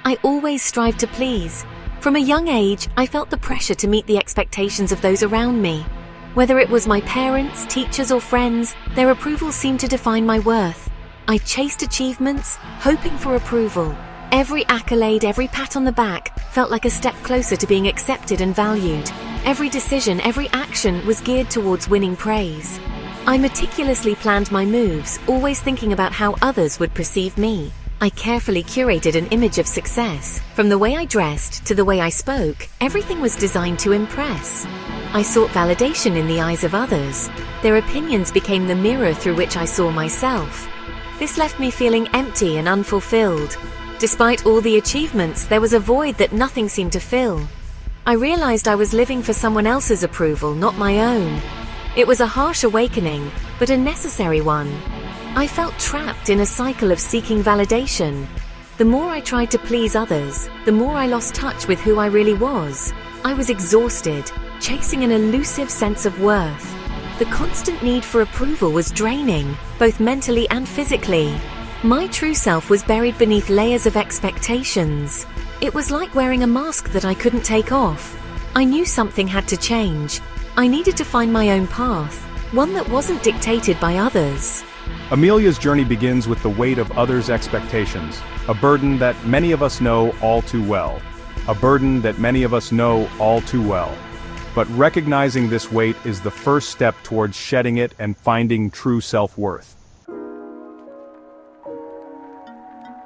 I always strived to please. From a young age, I felt the pressure to meet the expectations of those around me. Whether it was my parents, teachers, or friends, their approval seemed to define my worth. I chased achievements, hoping for approval. Every accolade, every pat on the back felt like a step closer to being accepted and valued. Every decision, every action was geared towards winning praise. I meticulously planned my moves, always thinking about how others would perceive me. I carefully curated an image of success. From the way I dressed to the way I spoke, everything was designed to impress. I sought validation in the eyes of others. Their opinions became the mirror through which I saw myself. This left me feeling empty and unfulfilled. Despite all the achievements, there was a void that nothing seemed to fill. I realized I was living for someone else's approval, not my own. It was a harsh awakening, but a necessary one. I felt trapped in a cycle of seeking validation. The more I tried to please others, the more I lost touch with who I really was. I was exhausted, chasing an elusive sense of worth. The constant need for approval was draining, both mentally and physically. My true self was buried beneath layers of expectations. It was like wearing a mask that I couldn't take off. I knew something had to change. I needed to find my own path, one that wasn't dictated by others. Amelia's journey begins with the weight of others' expectations, a burden that many of us know all too well. A burden that many of us know all too well. But recognizing this weight is the first step towards shedding it and finding true self-worth.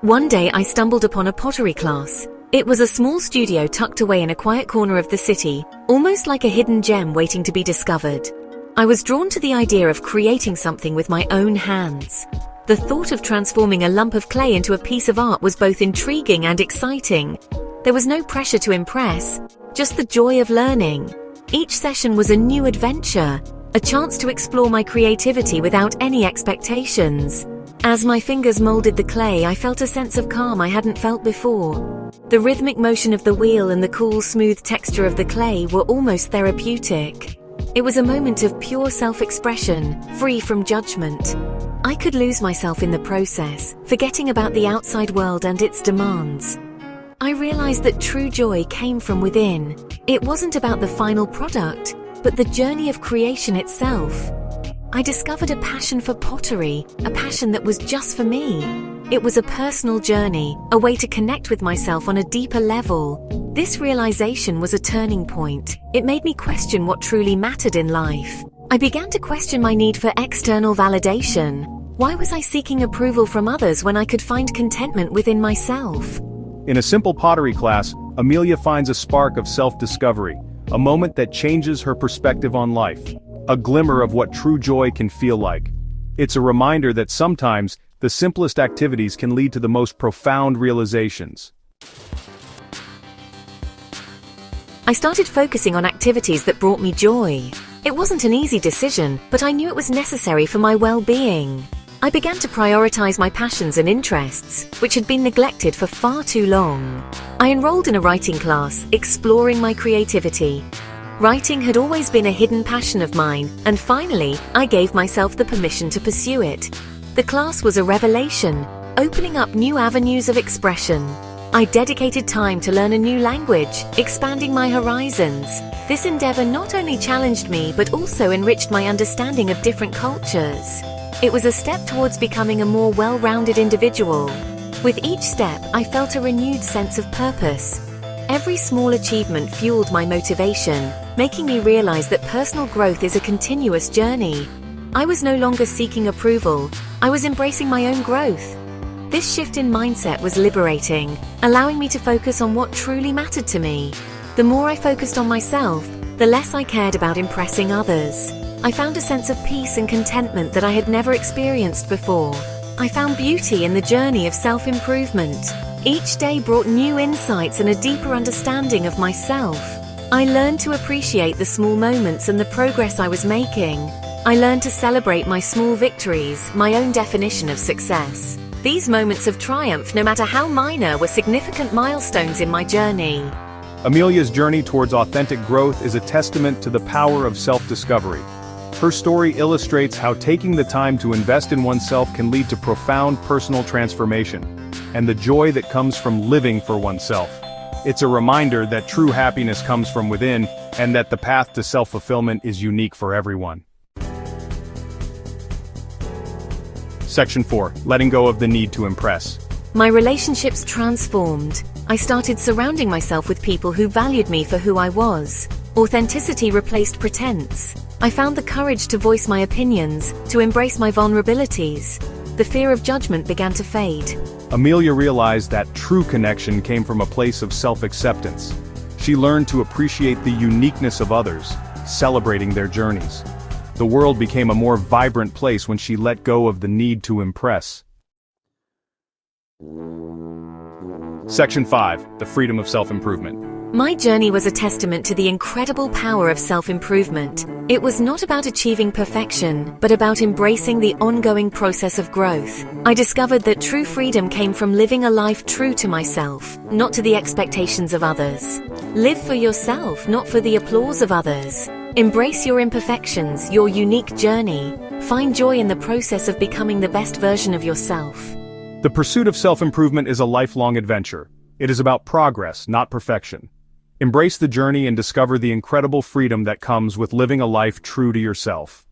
One day I stumbled upon a pottery class. It was a small studio tucked away in a quiet corner of the city, almost like a hidden gem waiting to be discovered. I was drawn to the idea of creating something with my own hands. The thought of transforming a lump of clay into a piece of art was both intriguing and exciting. There was no pressure to impress, just the joy of learning. Each session was a new adventure, a chance to explore my creativity without any expectations. As my fingers molded the clay, I felt a sense of calm I hadn't felt before. The rhythmic motion of the wheel and the cool, smooth texture of the clay were almost therapeutic. It was a moment of pure self-expression, free from judgment. I could lose myself in the process, forgetting about the outside world and its demands. I realized that true joy came from within. It wasn't about the final product, but the journey of creation itself. I discovered a passion for pottery, a passion that was just for me. It was a personal journey, a way to connect with myself on a deeper level. This realization was a turning point. It made me question what truly mattered in life. I began to question my need for external validation. Why was I seeking approval from others when I could find contentment within myself? In a simple pottery class, Amelia finds a spark of self-discovery, a moment that changes her perspective on life. A glimmer of what true joy can feel like. It's a reminder that sometimes, the simplest activities can lead to the most profound realizations. I started focusing on activities that brought me joy. It wasn't an easy decision, but I knew it was necessary for my well-being. I began to prioritize my passions and interests, which had been neglected for far too long. I enrolled in a writing class, exploring my creativity. Writing had always been a hidden passion of mine, and finally, I gave myself the permission to pursue it. The class was a revelation, opening up new avenues of expression. I dedicated time to learn a new language, expanding my horizons. This endeavor not only challenged me, but also enriched my understanding of different cultures. It was a step towards becoming a more well-rounded individual. With each step, I felt a renewed sense of purpose. Every small achievement fueled my motivation, making me realize that personal growth is a continuous journey. I was no longer seeking approval, I was embracing my own growth. This shift in mindset was liberating, allowing me to focus on what truly mattered to me. The more I focused on myself, the less I cared about impressing others. I found a sense of peace and contentment that I had never experienced before. I found beauty in the journey of self-improvement. Each day brought new insights and a deeper understanding of myself. I learned to appreciate the small moments and the progress I was making. I learned to celebrate my small victories, my own definition of success. These moments of triumph, no matter how minor, were significant milestones in my journey. Amelia's journey towards authentic growth is a testament to the power of self-discovery. Her story illustrates how taking the time to invest in oneself can lead to profound personal transformation. and the joy that comes from living for oneself. It's a reminder that true happiness comes from within, and that the path to self-fulfillment is unique for everyone. Section 4. Letting go of the need to impress. My relationships transformed. I started surrounding myself with people who valued me for who I was. Authenticity replaced pretense. I found the courage to voice my opinions, to embrace my vulnerabilities. The fear of judgment began to fade. Amelia realized that true connection came from a place of self-acceptance. She learned to appreciate the uniqueness of others, celebrating their journeys. The world became a more vibrant place when she let go of the need to impress. Section 5. The freedom of self-improvement. My journey was a testament to the incredible power of self-improvement. It was not about achieving perfection, but about embracing the ongoing process of growth. I discovered that true freedom came from living a life true to myself, not to the expectations of others. Live for yourself, not for the applause of others. Embrace your imperfections, your unique journey. Find joy in the process of becoming the best version of yourself. The pursuit of self-improvement is a lifelong adventure. It is about progress, not perfection. Embrace the journey and discover the incredible freedom that comes with living a life true to yourself.